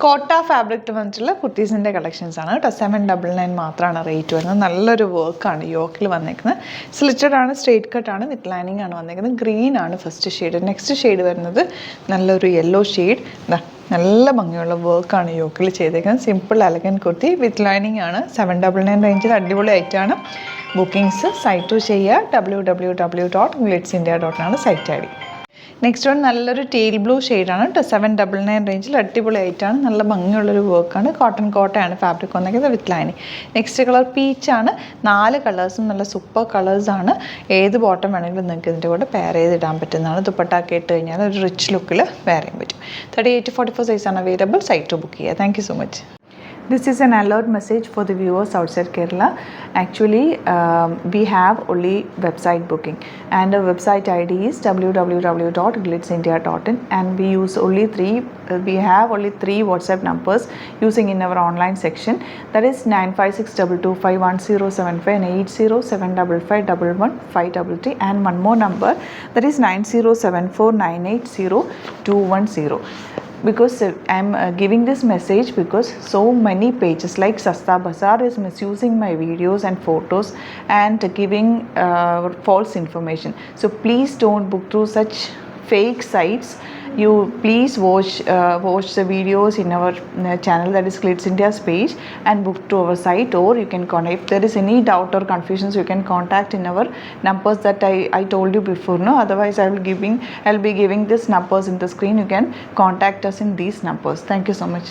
കോട്ട ഫാബ്രിക് വന്നിട്ടുള്ള കുർത്തീസിൻ്റെ കളക്ഷൻസ് ആണ് കേട്ടോ. 799 മാത്രമാണ് റേറ്റ് വരുന്നത്. നല്ലൊരു വർക്കാണ് യോക്കിൽ വന്നേക്കുന്നത്. സ്ലിറ്റഡ് ആണ്, സ്ട്രേറ്റ് കട്ടാണ്, വിത്ത് ലൈനിങ് ആണ് വന്നേക്കുന്നത്. ഗ്രീൻ ആണ് ഫസ്റ്റ് ഷെയ്ഡ്. നെക്സ്റ്റ് ഷെയ്ഡ് വരുന്നത് നല്ലൊരു യെല്ലോ ഷെയ്ഡ്. നല്ല ഭംഗിയുള്ള വർക്കാണ് യോക്കിൽ ചെയ്തേക്കുന്നത്. Simple elegant kurti with lining ആണ്. 799 റേഞ്ചിൽ അടിപൊളി ആയിട്ടാണ്. ബുക്കിംഗ്സ് സൈറ്റ് ടു ചെയ്യുക. www.glitzindia.com ആണ് site I D. Next one നല്ലൊരു ടീൽ ബ്ലൂ ഷെയ്ഡാണ് കേട്ടോ. 799 റേഞ്ചിൽ അടിപൊളി ആയിട്ടാണ്. നല്ല ഭംഗിയുള്ളൊരു വർക്കാണ്. കോട്ടയാണ് ഫാബ്രിക് വന്നേക്കുന്നത് വിത്ത് ലൈനിങ്. നെക്സ്റ്റ് കളർ പീച്ചാണ്. 4 കളേഴ്സും നല്ല സൂപ്പർ കളേഴ്സാണ്. ഏത് ബോട്ടം വേണമെങ്കിലും നിങ്ങൾക്ക് ഇതിൻ്റെ കൂടെ പെയർ ചെയ്തിടാൻ പറ്റുന്നതാണ്. ദുപ്പട്ടാക്കി ഇട്ട് കഴിഞ്ഞാൽ ഒരു റിച്ച് ലുക്കിൽ വെയർ ചെയ്യാൻ പറ്റും. 38-44 സൈസാണ് അവൈലബിൾ. സൈറ്റ് ടു ബുക്ക് ചെയ്യുക. Thank you so much. This is an alert message for the viewers outside Kerala. Actually, we have only website booking, and the website ID is www.glitzindia.in, and we use only we have only three WhatsApp numbers using in our online section. That is 9562251075 and 8075551153, and one more number, that is 9074980210. Because I'm giving this message because so many pages like Sasta Bazaar is misusing my videos and photos and giving false information. So please don't book through such fake sites. You please watch the videos in our channel, that is Glitz India's page, and book to our site, or you can connect. If there is any doubt or confusions, you can contact in our numbers that I told you before. No, otherwise I'll be giving these numbers in the screen. You can contact us in these numbers. Thank you so much.